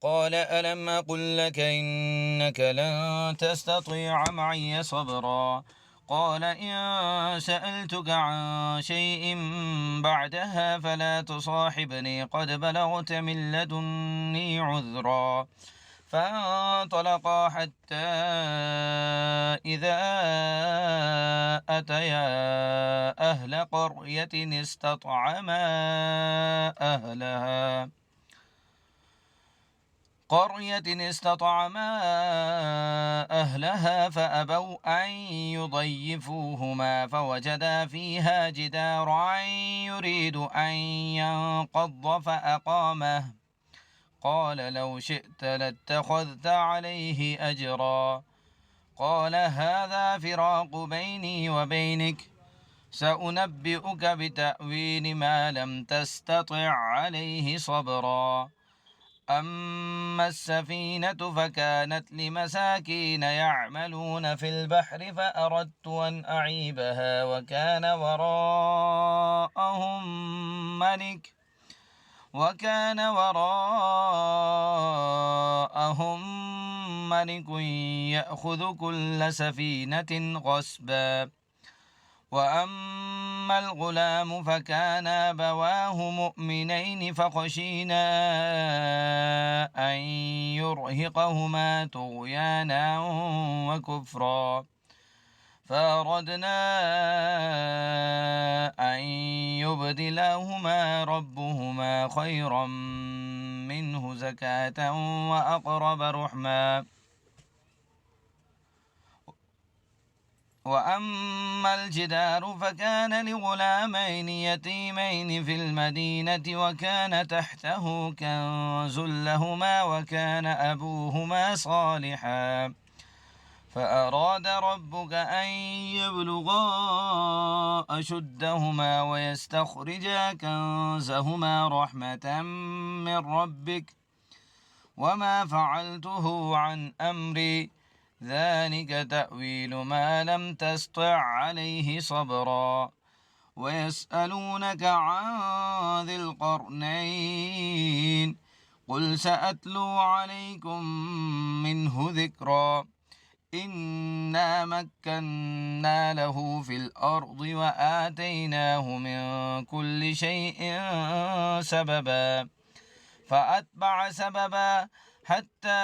قال ألم أقل لك إنك لن تستطيع معي صبرا قال إن سألتك عن شيء بعدها فلا تصاحبني قد بلغت من لدني عذرا فانطلقا حتى إذا أتيا أهل قرية استطعما أهلها فأبوا أن يضيفوهما فوجدا فيها جدارا يريد أن ينقض فأقامه قال لو شئت لاتخذت عليه أجرا قال هذا فراق بيني وبينك سأنبئك بتأويل ما لم تستطع عليه صبرا أما السفينة فكانت لمساكين يعملون في البحر فأردت أن أعيبها وكان وراءهم ملك يأخذ كل سفينة غصبا وأما الغلام فكان أبواه مؤمنين فخشينا أن يرهقهما طغيانا وكفرا فأردنا أن يبدلهما ربهما خيرا منه زكاة وأقرب رحما وأما الجدار فكان لغلامين يتيمين في المدينة وكان تحته كنز لهما وكان أبوهما صالحا فأراد ربك أن يبلغا أشدهما ويستخرجا كنزهما رحمة من ربك وما فعلته عن أمري ذلك تأويل ما لم تسطع عليه صبرا ويسألونك عن ذي القرنين قل سأتلو عليكم منه ذكرا إنا مكنا له في الأرض وآتيناه من كل شيء سببا فأتبع سببا حتى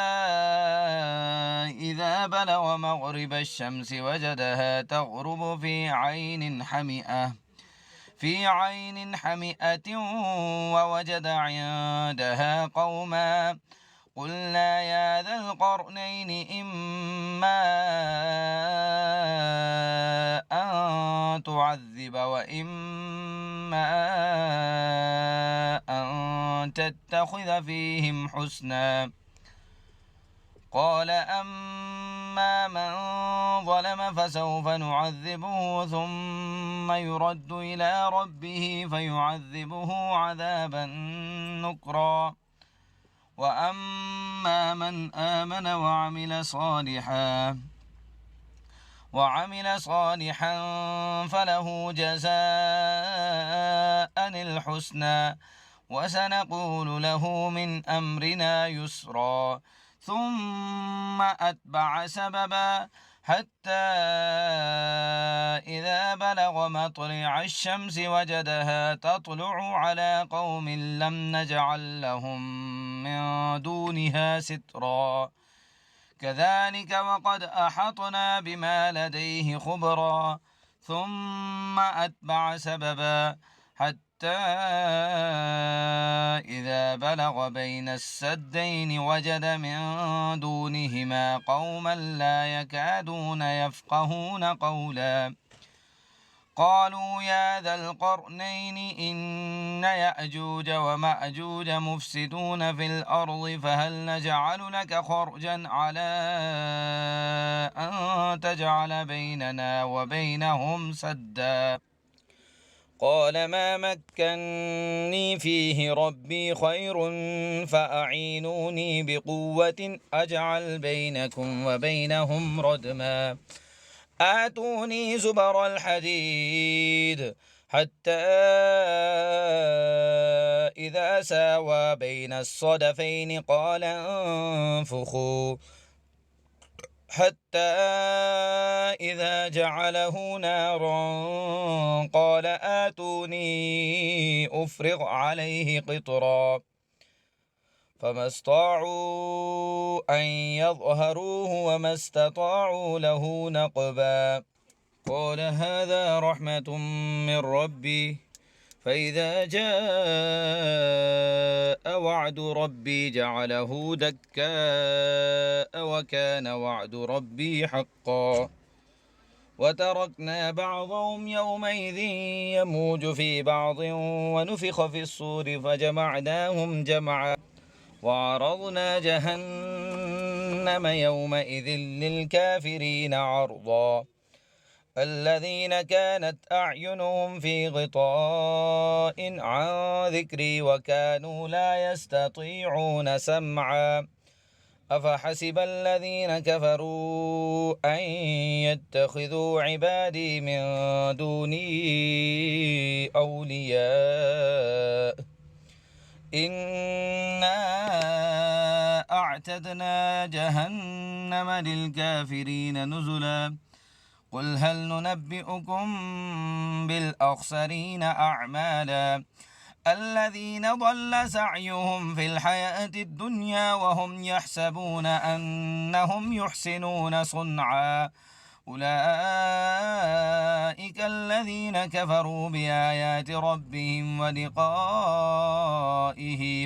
إذا بلغ مغرب الشمس وجدها تغرب في عين حمئة ووجد عندها قوما قلنا يا ذا القرنين إما أن تعذب وإما أن تتخذ فيهم حسنا قال أما من ظلم فسوف نعذبه ثم يرد إلى ربه فيعذبه عذابا نكرا وأما من آمن وعمل صالحا فله جزاء الحسنى وسنقول له من أمرنا يسرا ثم أتبع سببا حتى إذا بلغ مطلع الشمس وجدها تطلع على قوم لم نجعل لهم من دونها سترا كذلك وقد أحطنا بما لديه خبرا ثم أتبع سببا حتى إذا بلغ بين السدين وجد من دونهما قوما لا يكادون يفقهون قولا قالوا يا ذا القرنين إن يأجوج ومأجوج مفسدون في الأرض فهل نجعل لك خرجا على أن تجعل بيننا وبينهم سدا قال ما مكني فيه ربي خير فأعينوني بقوة أجعل بينكم وبينهم ردما آتوني زبر الحديد حتى إذا ساوى بين الصدفين قال انفخوا حتى إذا جعله نارا قال آتوني أفرغ عليه قطرا فما استطاعوا أن يظهروه وما استطاعوا له نقبا قال هذا رحمة من ربي فإذا جاء وعد ربي جعله دكاء وكان وعد ربي حقا وتركنا بعضهم يومئذ يموج في بعض ونفخ في الصور فجمعناهم جمعا وعرضنا جهنم يومئذ للكافرين عرضا الذين كانت أعينهم في غطاء عن ذكري وكانوا لا يستطيعون سمعا أفحسب الذين كفروا أن يتخذوا عبادي من دوني أولياء إنا أعتدنا جهنم للكافرين نزلا قل هل ننبئكم بالأخسرين أعمالا الذين ضل سعيهم في الحياة الدنيا وهم يحسبون أنهم يحسنون صنعا أولئك الذين كفروا بآيات ربهم ولقائه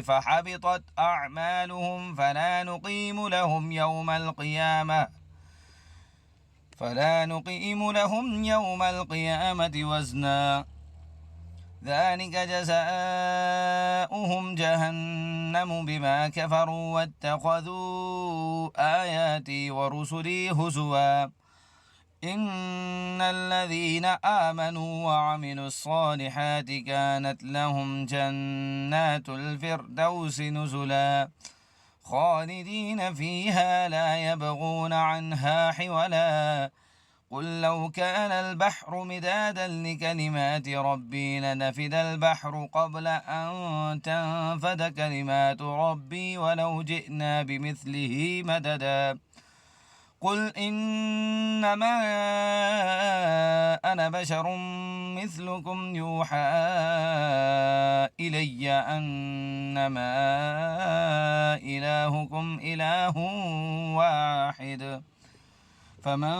فحبطت أعمالهم فلا نقيم لهم يوم القيامة وزنا ذلك جزاؤهم جهنم بما كفروا واتخذوا آياتي ورسلي هزوا إن الذين آمنوا وعملوا الصالحات كانت لهم جنات الفردوس نزلا خالدين فيها لا يبغون عنها حولا قل لو كان البحر مدادا لكلمات ربي لنفد البحر قبل أن تنفد كلمات ربي ولو جئنا بمثله مددا قل إنما أنا بشر مثلكم يوحى إلي أنما إلهكم إله واحد فمن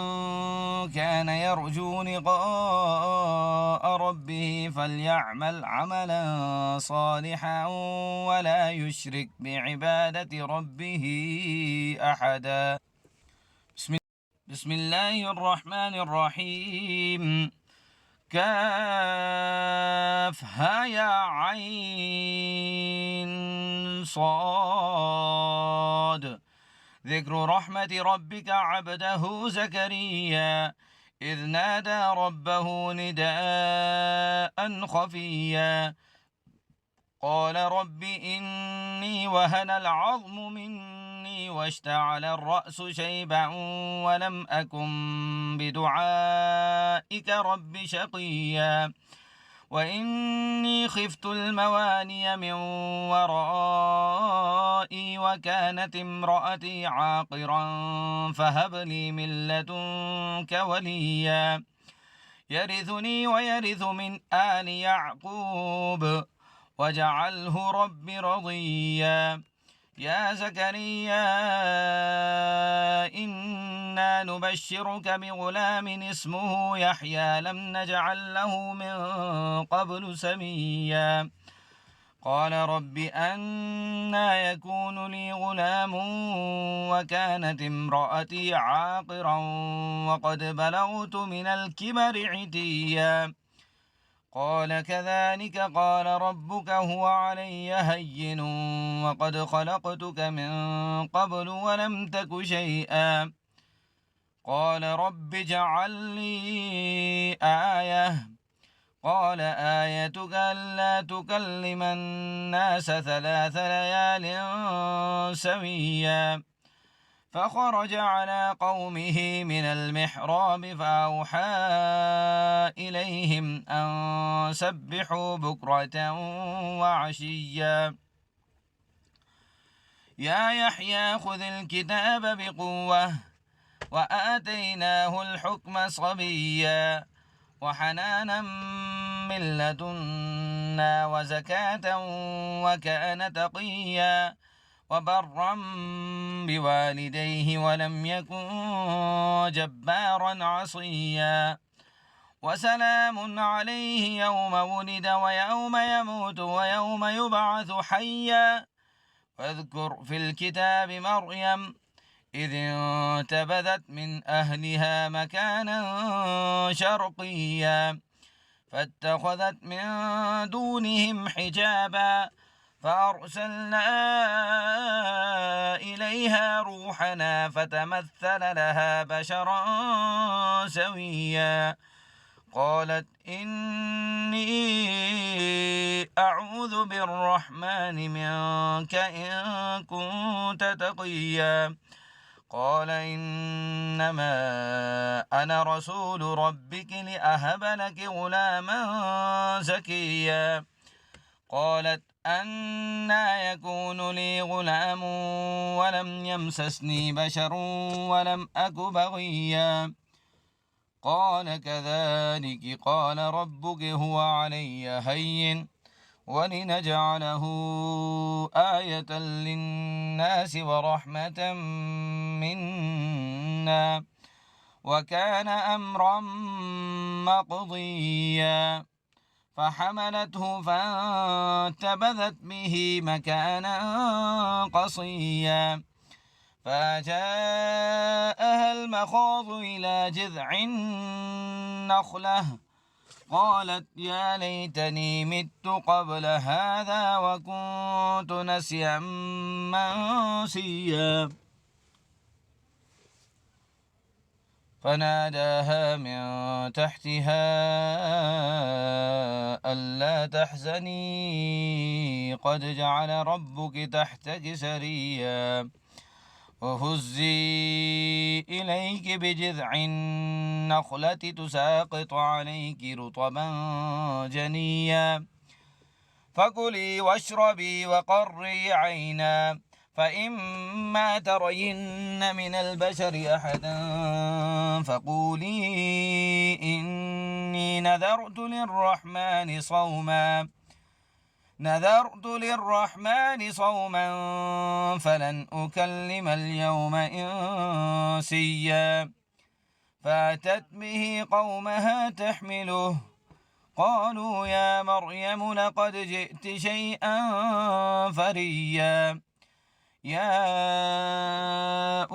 كان يرجو لقاء ربه فليعمل عملا صالحا ولا يشرك بعبادة ربه أحدا بسم الله الرحمن الرحيم كافها يا عين صاد ذكر رحمة ربك عبده زكريا إذ نادى ربه نداء خفيا قال رب إني وهن العظم مني واشتعل الرأس شيبا ولم أكن بدعائك رب شقيا وإني خفت المواني من ورائي وكانت امرأتي عاقرا فهب لي من لدنك وليا يرثني ويرث من آل يعقوب واجعله رب رضيا يا زكريا إنا نبشرك بغلام اسمه يحيى لم نجعل له من قبل سميا قال رب أنى يكون لي غلام وكانت امرأتي عاقرا وقد بلغت من الكبر عتيا قال كذلك قال ربك هو علي هين وقد خلقتك من قبل ولم تك شيئا قال رب اجعل لي آية قال آيتك ألا تكلم الناس 3 ليال سويا فخرج على قومه من المحراب فأوحى إليهم أن سبحوا بكرة وعشيا يا يحيى خذ الكتاب بقوة وآتيناه الحكم صبيا وحنانا من لدنا وزكاة وكان تقيا وبرا بوالديه ولم يكن جبارا عصيا وسلام عليه يوم ولد ويوم يموت ويوم يبعث حيا واذكر في الكتاب مريم إذ انتبذت من أهلها مكانا شرقيا فاتخذت من دونهم حجابا فأرسلنا إليها روحنا فتمثل لها بشرا سويا قالت إني أعوذ بالرحمن منك إن كنت تقيا قال إنما أنا رسول ربك لأهب لك غلاما زكيا قالت أنى يكون لي غلام ولم يمسسني بشر ولم أك بغيا قال كذلك قال ربك هو علي هين ولنجعله آية للناس ورحمة منا وكان أمرا مقضيا فحملته فانتبذت به مكانا قصيا فجاءها المخاض إلى جذع النخلة قالت يا ليتني مت قبل هذا وكنت نسيا منسيا فناداها من تحتها ألا تحزني قد جعل ربك تحتك سريا وهزي إليك بجذع النخلة تساقط عليك رطبا جنيا فكلي واشربي وقري عينا فإما ترين من البشر أحدا فقولي إني نذرت للرحمن صوما فلن أكلم اليوم إنسيا فأتت به قومها تحمله قالوا يا مريم لقد جئت شيئا فريا يا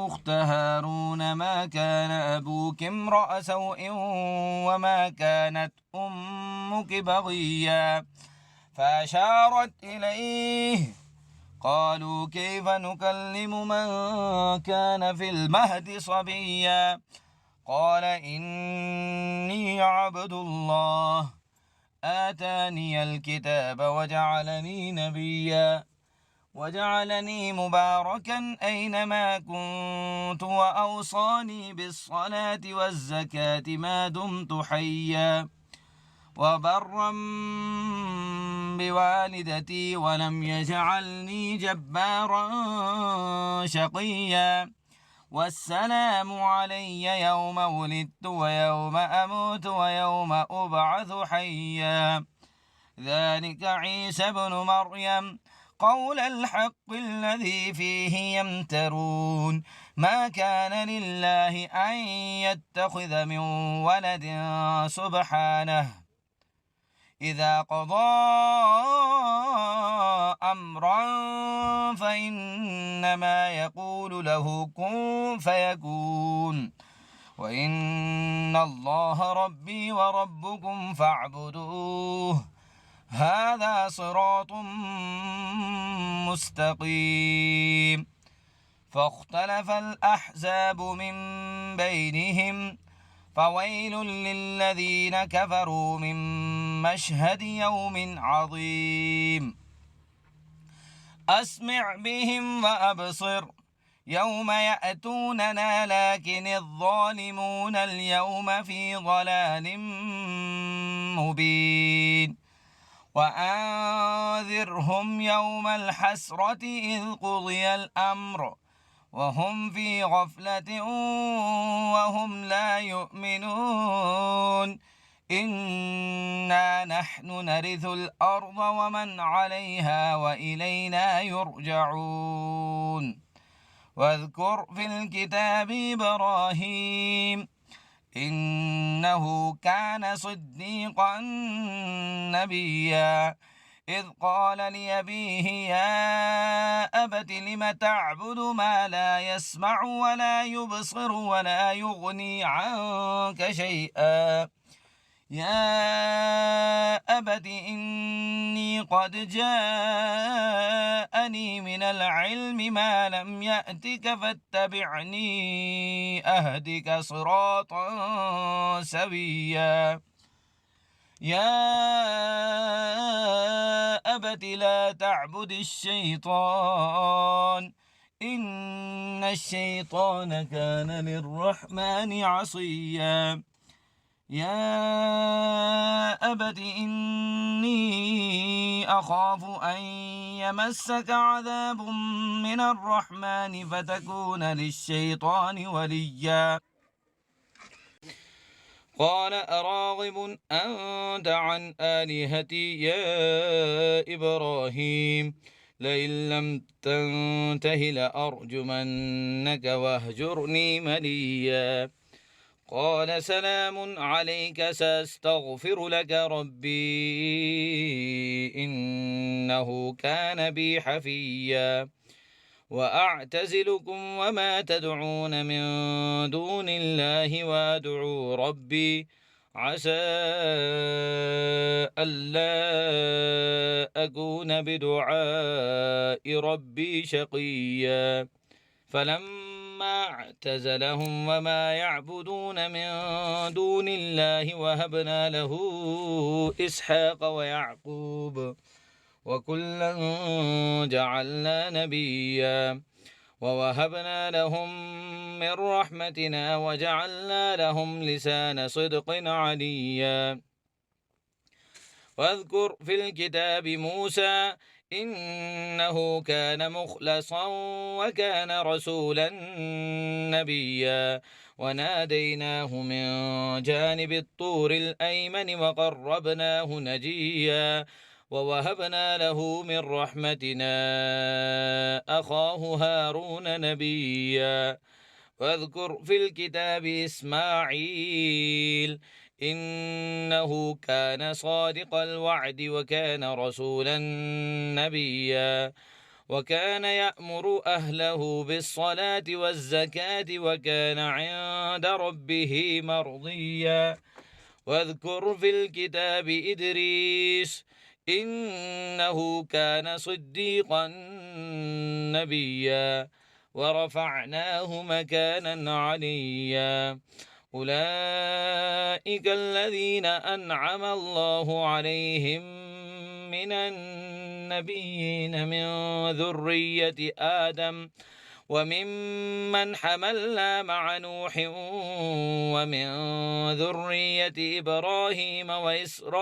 أخت هارون ما كان أبوك امرأ سوء وما كانت أمك بغيا فأشارت إليه قالوا كيف نكلم من كان في المهد صبيا قال إني عبد الله آتاني الكتاب وجعلني نبيا وجعلني مباركا أينما كنت وأوصاني بالصلاة والزكاة ما دمت حيا وبرا بوالدتي ولم يجعلني جبارا شقيا والسلام علي يوم ولدت ويوم أموت ويوم أبعث حيا ذلك عيسى بن مريم قول الحق الذي فيه يمترون ما كان لله أن يتخذ من ولد سبحانه إذا قضى أمرا فإنما يقول له كن فيكون وإن الله ربي وربكم فاعبدوه هذا صراط مستقيم فاختلف الأحزاب من بينهم فويل للذين كفروا من مشهد يوم عظيم أسمع بهم وأبصر يوم يأتوننا لكن الظالمون اليوم في ضلال مبين وأنذرهم يوم الحسرة إذ قضي الأمر وهم في غفلة وهم لا يؤمنون إنا نحن نرث الأرض ومن عليها وإلينا يرجعون واذكر في الكتاب إبراهيم إنه كان صديقا نبيا إذ قال لأبيه يا أبت لم تعبد ما لا يسمع ولا يبصر ولا يغني عنك شيئا يا أبت إني قد جاءني من العلم ما لم يأتك فاتبعني أهدك صراطا سويا يا أبت لا تعبد الشيطان إن الشيطان كان للرحمن عصيا يا أبت إني أخاف أن يمسك عذاب من الرحمن فتكون للشيطان وليا قال أراغب أنت عن آلهتي يا إبراهيم لئن لم تنته لأرجمنك واهجرني مليا قال سلام عليك سأستغفر لك ربي إنه كان بي حفيا وأعتزلكم وما تدعون من دون الله وأدعو ربي عسى ألا أكون بدعاء ربي شقيا فلما اعتزلهم وما يعبدون من دون الله وهبنا له إسحاق ويعقوب وكلا جعلنا نبيا ووهبنا لهم من رحمتنا وجعلنا لهم لسان صدق عليا واذكر في الكتاب موسى إنه كان مخلصا وكان رسولا نبيا وناديناه من جانب الطور الأيمن وقربناه نجيا ووهبنا له من رحمتنا أخاه هارون نبيا واذكر في الكتاب إسماعيل إنه كان صادق الوعد وكان رسولا نبيا وكان يأمر أهله بالصلاة والزكاة وكان عند ربه مرضيا واذكر في الكتاب إدريس إنه كان صديقا نبيا ورفعناه مكانا عليا أولئك الذين أنعم الله عليهم من النبيين من ذرية آدم وممن حملنا مع نوح ومن ذرية إبراهيم وإسرائيل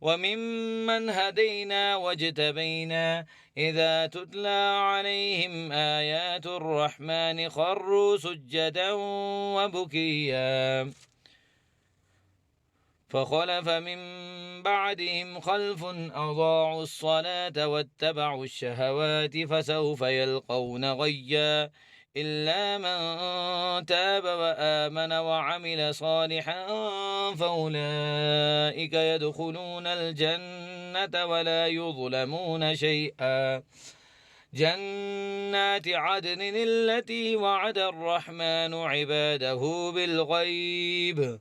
وممن هدينا واجتبينا إذا تتلى عليهم آيات الرحمن خروا سجدا وبكيا فخلف من بعدهم خلف أضاعوا الصلاة واتبعوا الشهوات فسوف يلقون غيا إلا من تاب وآمن وعمل صالحا فأولئك يدخلون الجنة ولا يظلمون شيئا جنات عدن التي وعد الرحمن عباده بالغيب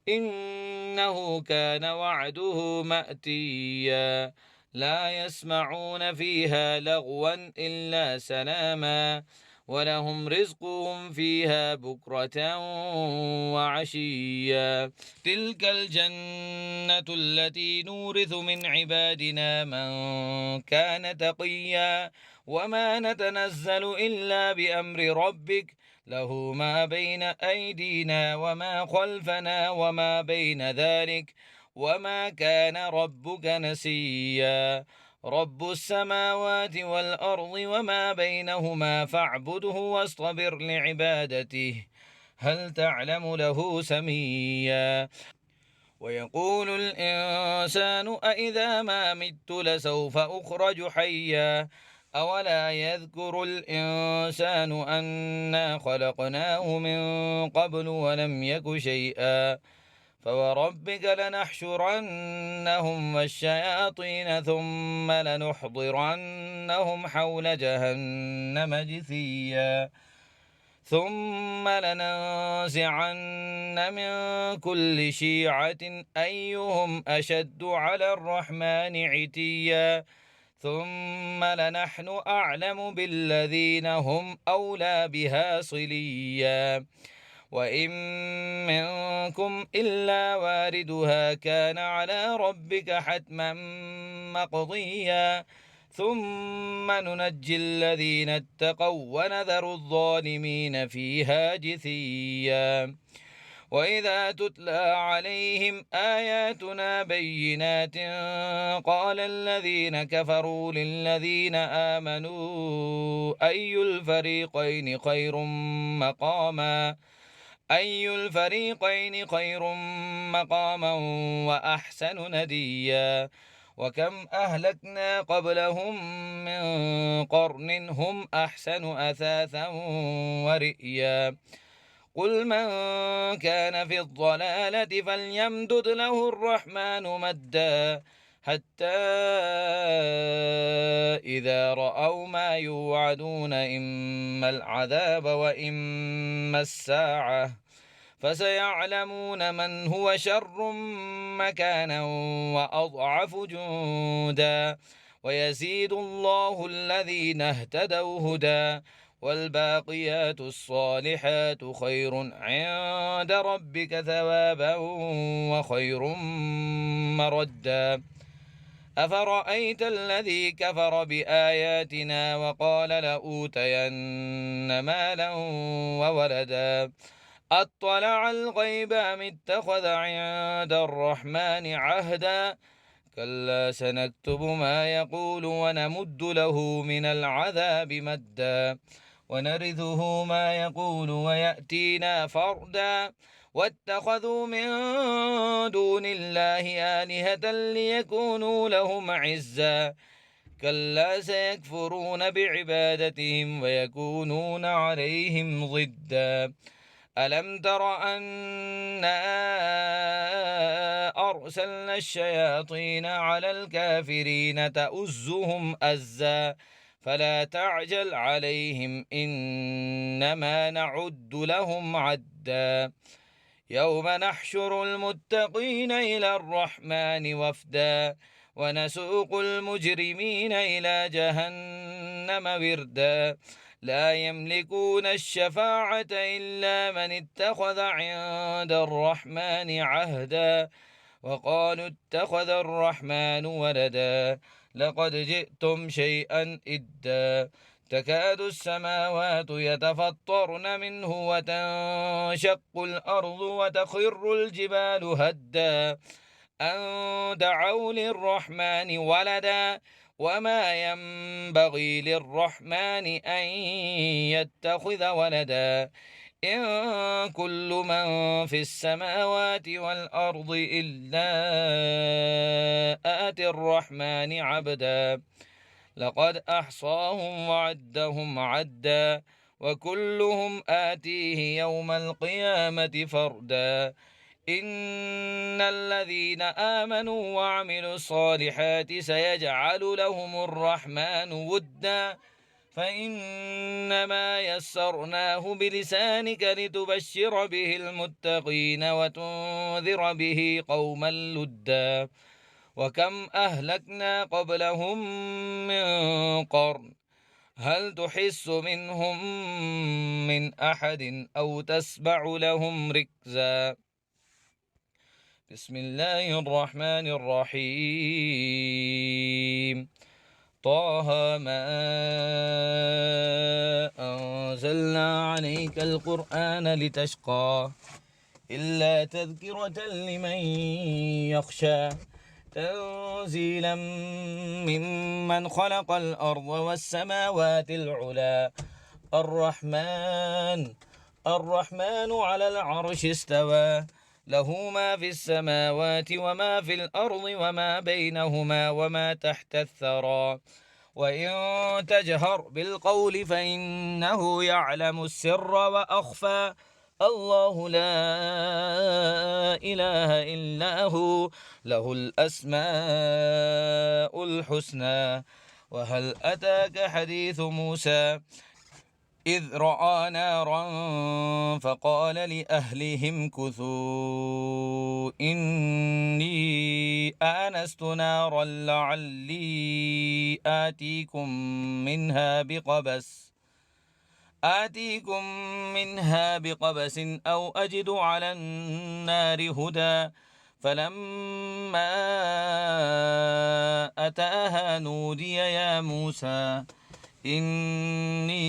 إنه كان وعده مأتيا لا يسمعون فيها لغوا إلا سلاما ولهم رزقهم فيها بكرة وعشيا تلك الجنة التي نورث من عبادنا من كان تقيا وما نتنزل إلا بأمر ربك له ما بين أيدينا وما خلفنا وما بين ذلك وما كان ربك نسيا رب السماوات والأرض وما بينهما فاعبده واصطبر لعبادته هل تعلم له سميا ويقول الإنسان أإذا ما مت لسوف أخرج حيا أولا يذكر الإنسان أنا خلقناه من قبل ولم يك شيئا فوربك لنحشرنهم والشياطين ثم لنحضرنهم حول جهنم جثيا ثم لننزعن من كل شيعة أيهم أشد على الرحمن عتيا ثم لنحن أعلم بالذين هم أولى بها صليا وإن منكم إلا واردها كان على ربك حتما مقضيا ثم ننجي الذين اتقوا ونذر الظالمين فيها جثيا وإذا تتلى عليهم آياتنا بينات قال الذين كفروا للذين آمنوا أي الفريقين خير مقاما وأحسن نديا وكم أهلكنا قبلهم من قرن هم أحسن أثاثا ورئيا قل من كان في الضلالة فليمدد له الرحمن مدا حتى إذا رأوا ما يوعدون إما العذاب وإما الساعة فسيعلمون من هو شر مكانا وأضعف جندا ويزيد الله الذين اهتدوا هدى والباقيات الصالحات خير عند ربك ثوابا وخير مردا أفرأيت الذي كفر بآياتنا وقال لأوتين مالا وولدا أطلع الغيب أم اتخذ عند الرحمن عهدا كلا سنكتب ما يقول ونمد له من العذاب مدا ونرثه ما يقول ويأتينا فردا واتخذوا من دون الله آلهة ليكونوا لهم عزا كلا سيكفرون بعبادتهم ويكونون عليهم ضدا ألم تر أنا أرسلنا الشياطين على الكافرين تؤزهم أزا فلا تعجل عليهم إنما نعد لهم عدا يوم نحشر المتقين إلى الرحمن وفدا ونسوق المجرمين إلى جهنم وردا لا يملكون الشفاعة إلا من اتخذ عند الرحمن عهدا وقالوا اتخذ الرحمن ولدا لقد جئتم شيئا إدا تكاد السماوات يتفطرن منه وتنشق الأرض وتخر الجبال هدا أن دعوا للرحمن ولدا وما ينبغي للرحمن أن يتخذ ولدا إن كل من في السماوات والأرض إلا آتي الرحمن عبدا لقد أحصاهم وعدهم عدا وكلهم آتيه يوم القيامة فردا إن الذين آمنوا وعملوا الصالحات سيجعل لهم الرحمن ودا فإنما يسرناه بلسانك لتبشر به المتقين وتنذر به قوما لدا وكم أهلكنا قبلهم من قرن هل تحس منهم من أحد أو تسمع لهم ركزا. بسم الله الرحمن الرحيم. طه ما أنزلنا عليك القرآن لتشقى إلا تذكرة لمن يخشى تنزيلا ممن خلق الأرض والسماوات العلى الرحمن على العرش استوى له ما في السماوات وما في الأرض وما بينهما وما تحت الثرى وإن تجهر بالقول فإنه يعلم السر وأخفى الله لا إله إلا هو له الأسماء الحسنى. وهل أتاك حديث موسى إذ رأى نارا فقال لأهلهم كثوا إني آنست نارا لعلي آتيكم منها بقبس أو أجد على النار هدى فلما أتاها نودي يا موسى إني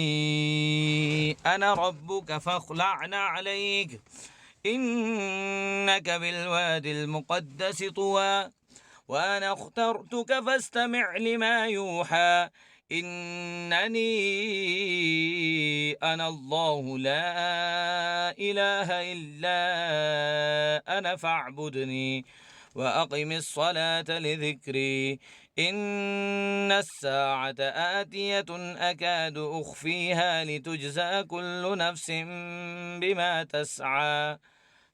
أنا ربك فاخلع عليك إنك بالواد المقدس طوى وأنا اخترتك فاستمع لما يوحى إنني أنا الله لا إله إلا أنا فاعبدني وأقم الصلاة لذكري إن الساعة آتية أكاد أخفيها لتجزى كل نفس بما تسعى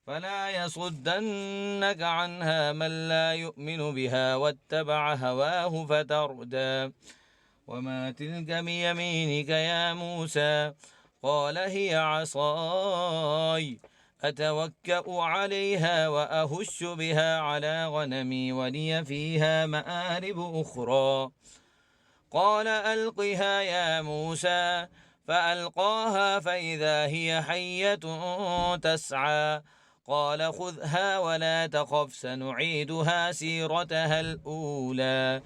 فلا يصدنك عنها من لا يؤمن بها واتبع هواه فتردى. وما تلك بيمينك يا موسى قال هي عصاي أتوكأ عليها وأهش بها على غنمي ولي فيها مآرب أخرى قال ألقها يا موسى فألقاها فإذا هي حية تسعى قال خذها ولا تخف سنعيدها سيرتها الأولى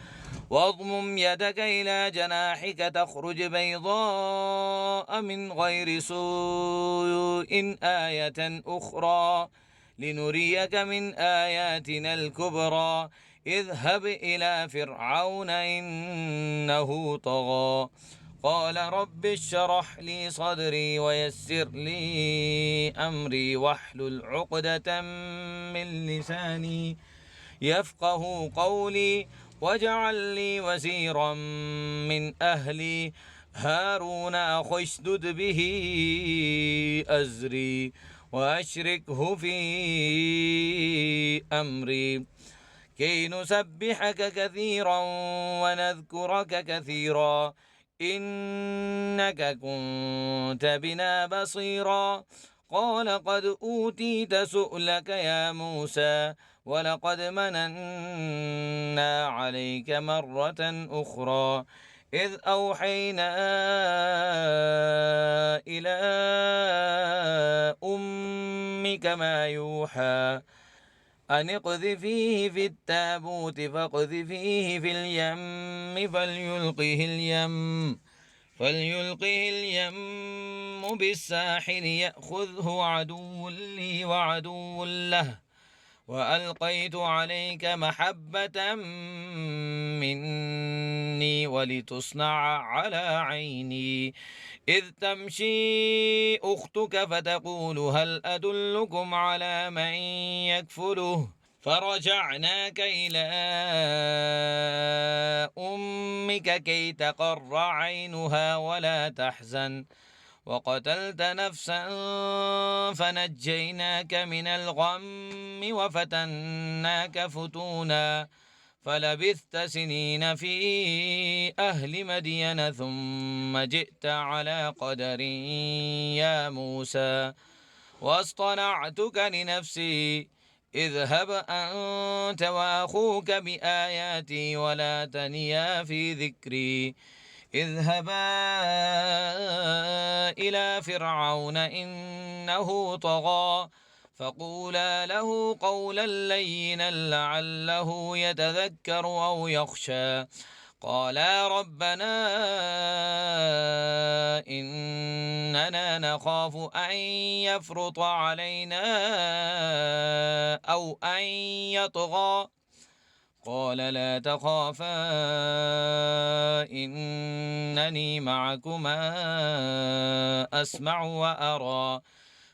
واضمم يدك إلى جناحك تخرج بيضاء من غير سوء آية أخرى لنريك من آياتنا الكبرى اذهب إلى فرعون إنه طغى قال رب اشرح لي صدري ويسر لي أمري واحلل عقدة من لساني يفقه قولي واجعل لي وزيرا من أهلي هارون أخي اشدد به أزري وأشركه في أمري كي نسبحك كثيرا ونذكرك كثيرا إنك كنت بنا بصيرا قال قد أوتيت سؤلك يا موسى ولقد مننا عليك مرة أخرى إذ أوحينا إلى أمك ما يوحى أن اقذفيه في التابوت فاقذفيه في اليم فليلقه اليم بالساحل يأخذه عدو لي وعدو له وألقيت عليك محبة مني ولتصنع على عيني إذ تمشي أختك فتقول هل أدلكم على من يكفله فرجعناك إلى أمك كي تقر عينها ولا تحزن وقتلت نفسا فنجيناك من الغم وفتناك فتونا فلبثت سنين في أهل مدين ثم جئت على قدر يا موسى واصطنعتك لنفسي اذهب أنت وأخوك بآياتي ولا تنيا في ذكري اذهبا إلى فرعون إنه طغى فقولا له قولا لينا لعله يتذكر أو يخشى قالا ربنا إننا نخاف أن يفرط علينا أو أن يطغى قال لا تخافا إنني معكما أسمع وأرى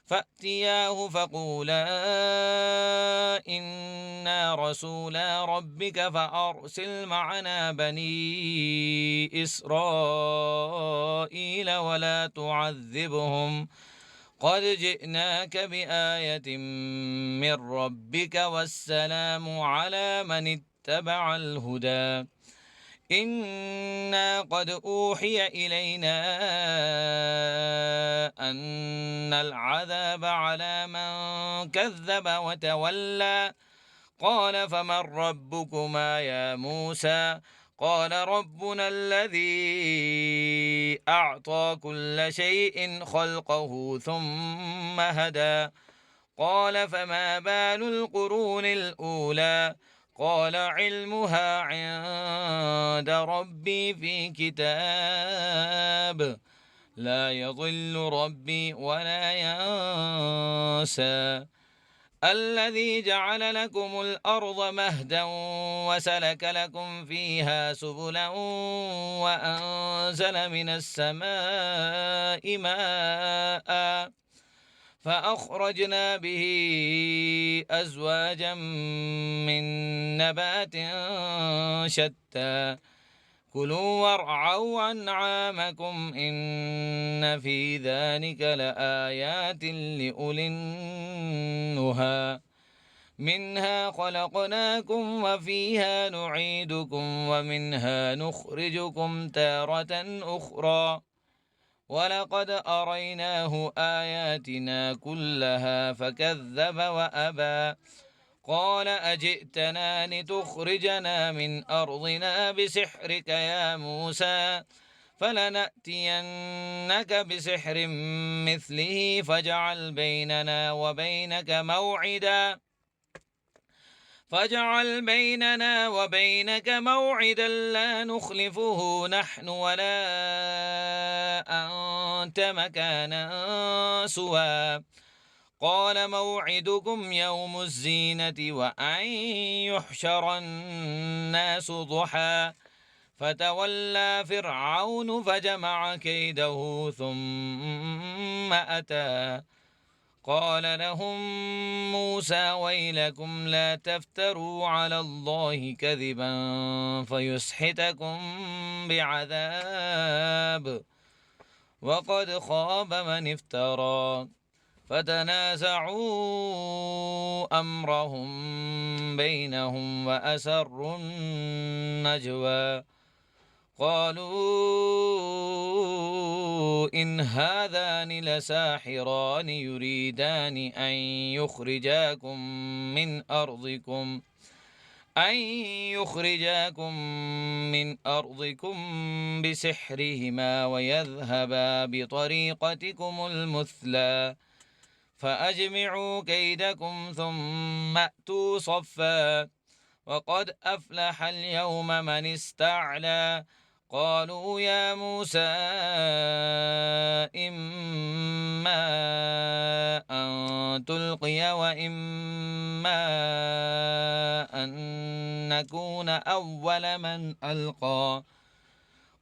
فأتياه فقولا إنا رسولا ربك فأرسل معنا بني إسرائيل ولا تعذبهم قد جئناك بآية من ربك والسلام على من اتبع الهدى إنا قد أوحي إلينا أن العذاب على من كذب وتولى قال فمن ربكما يا موسى قال ربنا الذي أعطى كل شيء خلقه ثم هدى قال فما بال القرون الأولى قال علمها عند ربي في كتاب لا يضل ربي ولا ينسى الذي جعل لكم الأرض مهدا وسلك لكم فيها سبلا وأنزل من السماء ماء فأخرجنا به أزواجا من نبات شتى كلوا وارعوا أنعامكم إن في ذلك لآيات لأولي النهى منها خلقناكم وفيها نعيدكم ومنها نخرجكم تارة أخرى ولقد أريناه آياتنا كلها فكذب وأبى قال أجئتنا لتخرجنا من أرضنا بسحرك يا موسى فلنأتينك بسحر مثله فاجعل بيننا وبينك موعدا لا نخلفه نحن ولا أنت مكانا سوى قال موعدكم يوم الزينة وأن يحشر الناس ضحى فتولى فرعون فجمع كيده ثم أتى قال لهم موسى ويلكم لا تفتروا على الله كذبا فيسحتكم بعذاب وقد خاب من افترى فتنازعوا أمرهم بينهم وأسروا النجوى قالوا إن هذان لساحران يريدان أن يخرجاكم من أرضكم بسحرهما ويذهبا بطريقتكم المثلى فأجمعوا كيدكم ثم أتوا صفا وقد أفلح اليوم من استعلى قالوا يا موسى إما أن تلقي وإما أن نكون أول من ألقى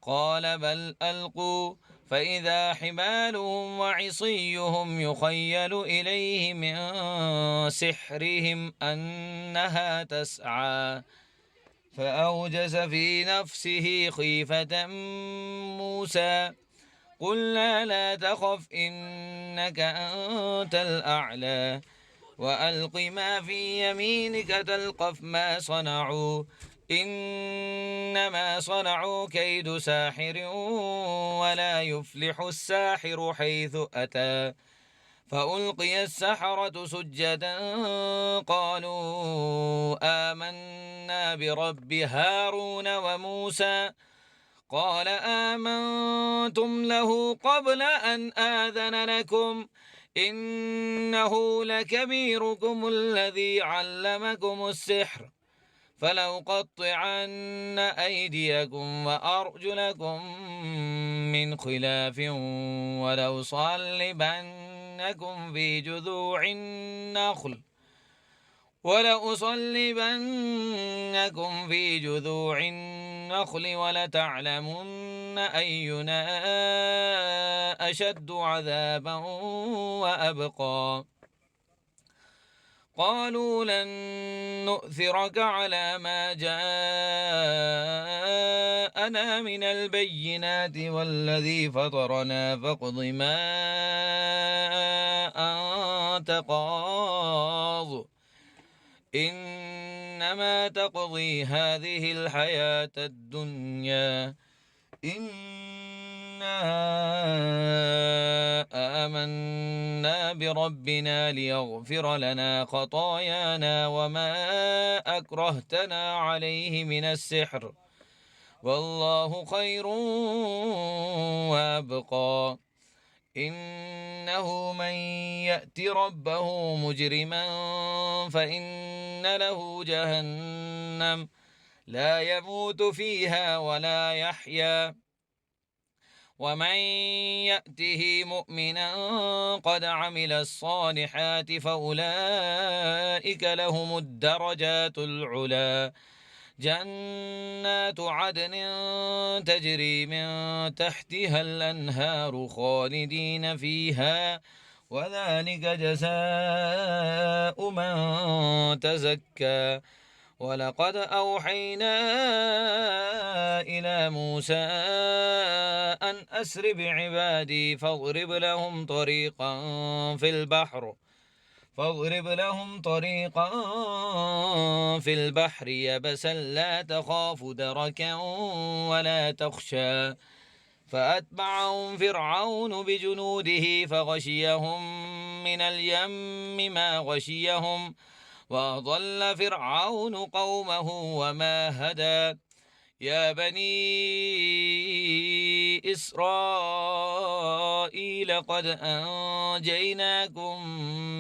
قال بل ألقوا فإذا حبالهم وعصيهم يخيل إليه من سحرهم أنها تسعى فأوجس في نفسه خيفة موسى قلنا لا تخف إنك أنت الأعلى وألق ما في يمينك تلقف ما صنعوا إنما صنعوا كيد ساحر ولا يفلح الساحر حيث أتى فألقي السحرة سجدا قالوا آمنا برب هارون وموسى قال آمنتم له قبل أن آذن لكم إنه لكبيركم الذي علمكم السحر فلأقطعن أيديكم وأرجلكم من خلاف ولأصلبنكم في جذوع النخل ولتعلمن أينا أشد عذابا وأبقى قالوا لن نؤثرك على ما جاءنا من البينات والذي فطرنا فاقض ما أنت قاض إنما تقضي هذه الحياة الدنيا إنا آمنا بربنا ليغفر لنا خطايانا وما أكرهتنا عليه من السحر والله خير وأبقى إنه من يأت ربه مجرما فإن له جهنم لا يموت فيها ولا يحيا ومن يأته مؤمنا قد عمل الصالحات فأولئك لهم الدرجات العلا جنات عدن تجري من تحتها الأنهار خالدين فيها وذلك جزاء من تزكى ولقد أوحينا إلى موسى أن أسر بعبادي فاضرب لهم طريقا في البحر يبسا لا تخاف دركا ولا تخشى فأتبعهم فرعون بجنوده فغشيهم من اليم ما غشيهم وأضل فرعون قومه وما هدى يا بني إسرائيل قد أنجيناكم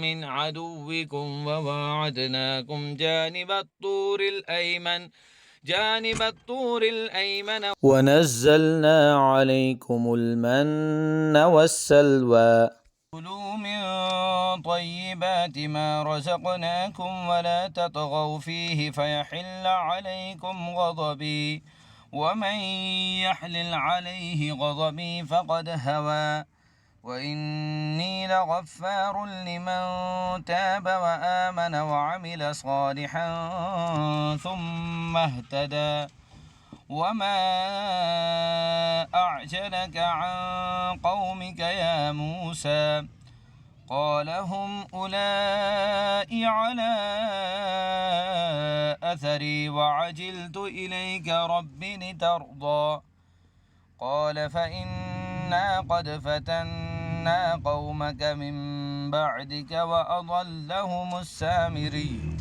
من عدوكم وواعدناكم جانب الطور الأيمن ونزلنا عليكم المن والسلوى كلوا من طيبات ما رزقناكم ولا تطغوا فيه فيحل عليكم غضبي ومن يحلل عليه غضبي فقد هوى وإني لغفار لمن تاب وآمن وعمل صالحا ثم اهتدى وما أعجلك عن قومك يا موسى قال هم أولئك على أثري وعجلت إليك رب لترضى قال فإنا قد فتنا قومك من بعدك وأضلهم السامري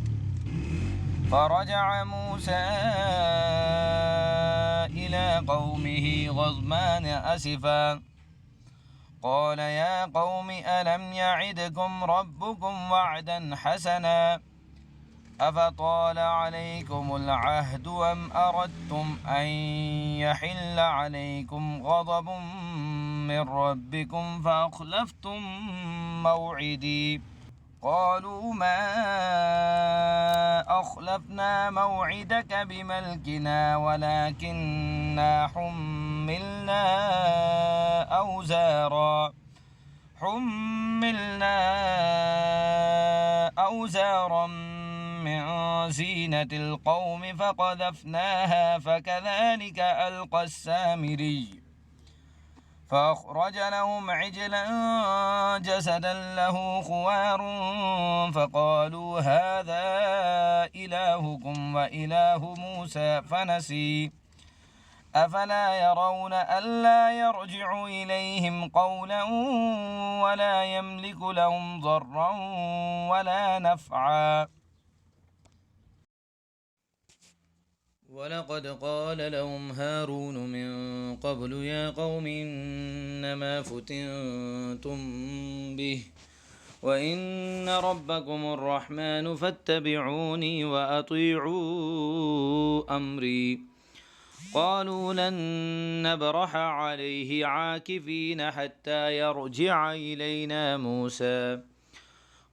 فرجع موسى إلى قومه غضبان أسفا قال يا قوم ألم يعدكم ربكم وعدا حسنا أفطال عليكم العهد أم أردتم أن يحل عليكم غضب من ربكم فأخلفتم موعدي قالوا ما أخلفنا موعدك بملكنا ولكننا حملنا أوزارا من زينة القوم فقذفناها فكذلك ألقى السامري فأخرج لهم عجلا جسدا له خوار فقالوا هذا إلهكم وإله موسى فنسي أفلا يرون ألا يرجع إليهم قولا ولا يملك لهم ضرا ولا نفعا ولقد قال لهم هارون من قبل يا قوم إنما فتنتم به وإن ربكم الرحمن فاتبعوني وأطيعوا أمري قالوا لن نبرح عليه عاكفين حتى يرجع إلينا موسى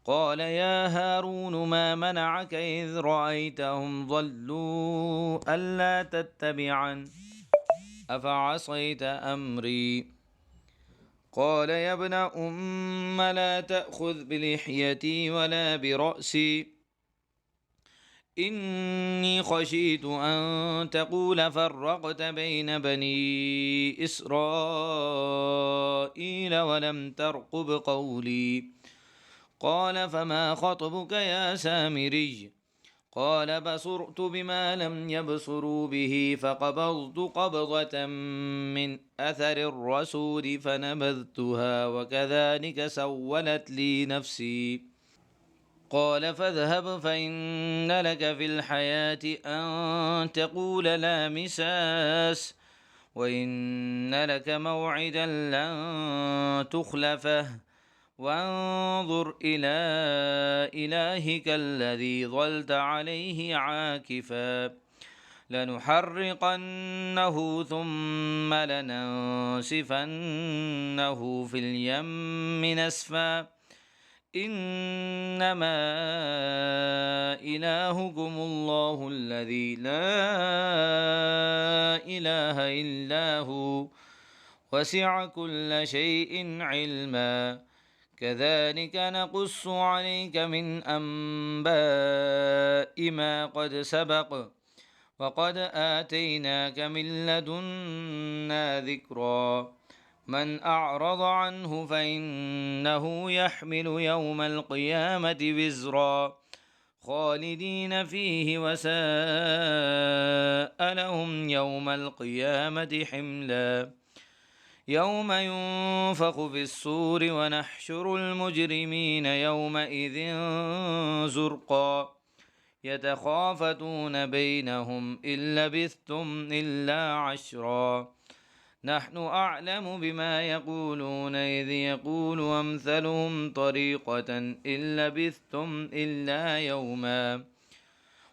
قال يا هارون ما منعك إذ رأيتهم ضلوا ألا تتبعن أفعصيت أمري قال يا ابن لا تأخذ بلحيتي ولا برأسي إني خشيت أن تقول فرقت بين بني إسرائيل ولم ترقب قولي قال فما خطبك يا سامري قال بصرت بما لم يبصروا به فقبضت قبضة من أثر الرسول فنبذتها وكذلك سولت لي نفسي قال فاذهب فإن لك في الحياة أن تقول لا مساس وإن لك موعدا لن تخلفه وانظر إلى إلهك الذي ظلت عليه عاكفا لنحرقنه ثم لننسفنه في اليم نسفا إنما إلهكم الله الذي لا إله إلا هو وسع كل شيء علما كذلك نقص عليك من أنباء ما قد سبق وقد آتيناك من لدنا ذكرا من أعرض عنه فإنه يحمل يوم القيامة وزرا خالدين فيه وساء لهم يوم القيامة حملا يوم ينفخ في الصور ونحشر المجرمين يومئذ زرقا يتخافتون بينهم إن لبثتم إلا عشرا نحن أعلم بما يقولون إذ يقول أمثلهم طريقة إن لبثتم إلا يوما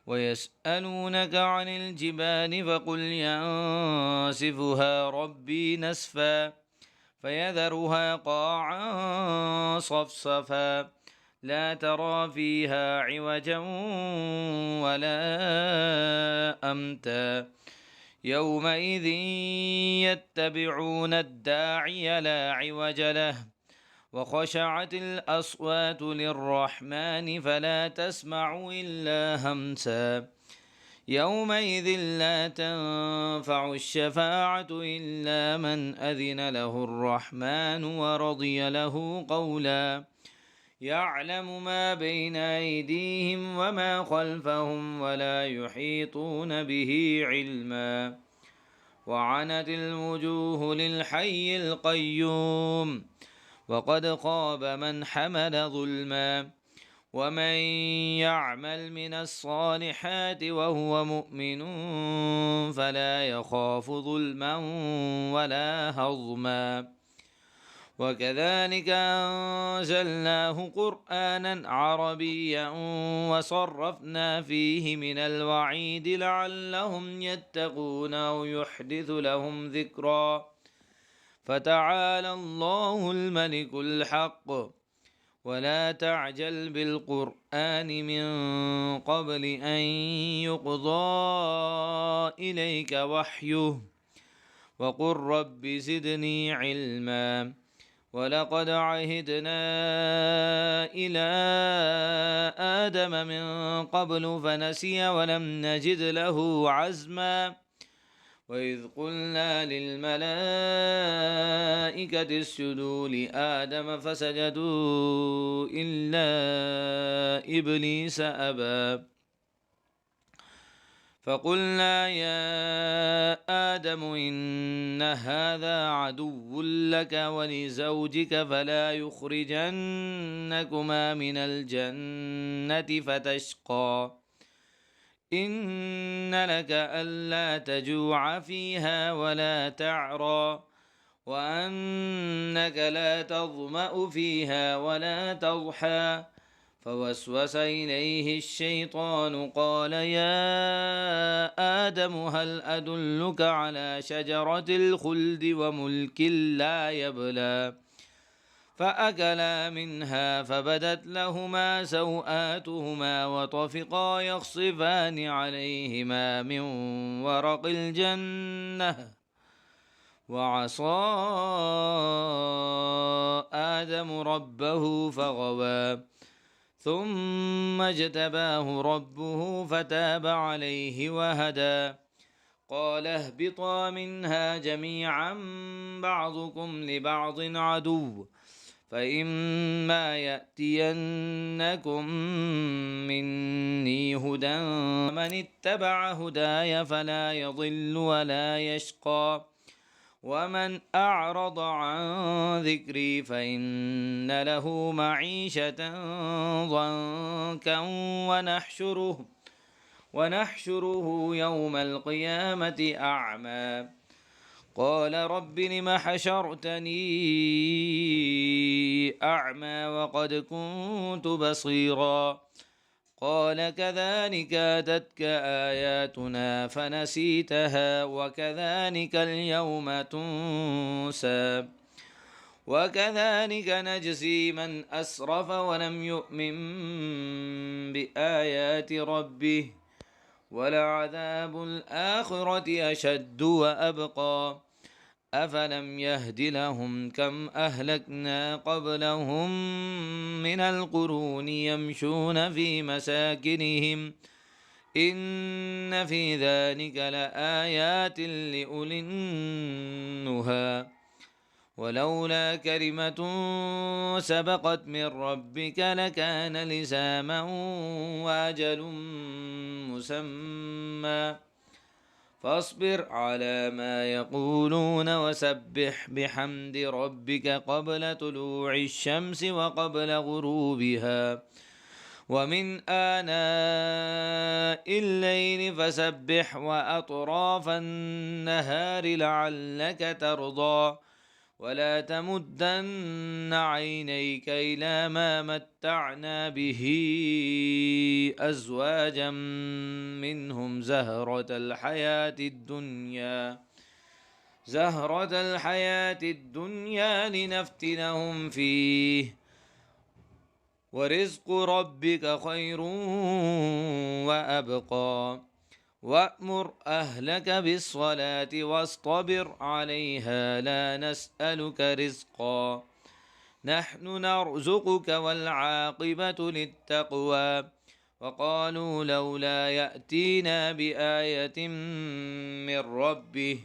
ويسألونك عن الجبال فقل ينسفها ربي نسفا فيذرها قاعا صفصفا لا ترى فيها عوجا ولا أمتا يومئذ يتبعون الداعي لا عوج له وخشعت الأصوات للرحمن فلا تسمع إلا همسا يومئذ لا تنفع الشفاعة إلا من أذن له الرحمن ورضي له قولا يعلم ما بين أيديهم وما خلفهم ولا يحيطون به علما وعنت الوجوه للحي القيوم وقد خاب من حمل ظلما ومن يعمل من الصالحات وهو مؤمن فلا يخاف ظلما ولا هضما وكذلك أنزلناه قرآنا عربيا وصرفنا فيه من الوعيد لعلهم يتقون أو يحدث لهم ذكرا فتعالى الله الملك الحق ولا تعجل بالقرآن من قبل أن يقضى إليك وحيه وقل رب زدني علما ولقد عهدنا إلى آدم من قبل فنسي ولم نجد له عزما وإذ قلنا للملائكة اسجدوا لآدم فسجدوا إلا إبليس أبى فقلنا يا آدم إن هذا عدو لك ولزوجك فلا يخرجنكما من الجنة فتشقى إن لك ألا تجوع فيها ولا تعرى وأنك لا تظمأ فيها ولا تضحى فوسوس إليه الشيطان قال يا آدم هل أدلك على شجرة الخلد وملك لا يبلى فأكلا منها فبدت لهما سوآتهما وطفقا يخصفان عليهما من ورق الجنة وعصى آدم ربه فغوى ثم اجتباه ربه فتاب عليه وهدى قال اهبطا منها جميعا بعضكم لبعض عدو فإما يأتينكم مني هدى من اتبع هداي فلا يضل ولا يشقى ومن أعرض عن ذكري فإن له معيشة ضنكا ونحشره يوم القيامة أعمى قال رب لم حشرتني أعمى وقد كنت بصيرا قال كذلك أتتك آياتنا فنسيتها وكذلك اليوم تنسى وكذلك نجزي من أسرف ولم يؤمن بآيات ربه ولعذاب الآخرة أشد وأبقى أفلم يهد لهم كم أهلكنا قبلهم من القرون يمشون في مساكنهم إن في ذلك لآيات لأولي النهى ولولا كلمة سبقت من ربك لكان لزاما وأجل مسمى فاصبر على ما يقولون وسبح بحمد ربك قبل طلوع الشمس وقبل غروبها ومن آناء الليل فسبح وأطراف النهار لعلك ترضى ولا تمدن عينيك إلى ما متعنا به أزواجا منهم زهرة الحياة الدنيا لنفتنهم فيه ورزق ربك خير وأبقى وأمر أهلك بالصلاة واصطبر عليها لا نسألك رزقا نحن نرزقك والعاقبة للتقوى وقالوا لولا يأتينا بآية من ربه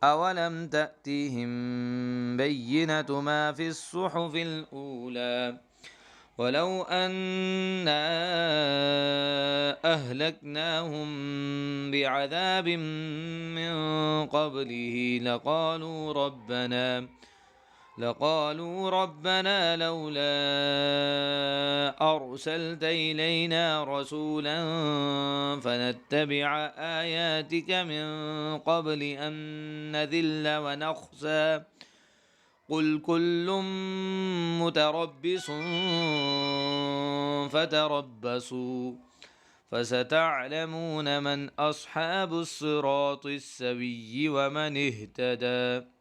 أولم تأتيهم بينة ما في الصحف الأولى ولو أنا أهلكناهم بعذاب من قبله لقالوا ربنا لولا أرسلت إلينا رسولا فنتبع آياتك من قبل أن نذل ونخزى قل كل متربص فتربصوا فستعلمون من أصحاب الصراط السوي ومن اهتدى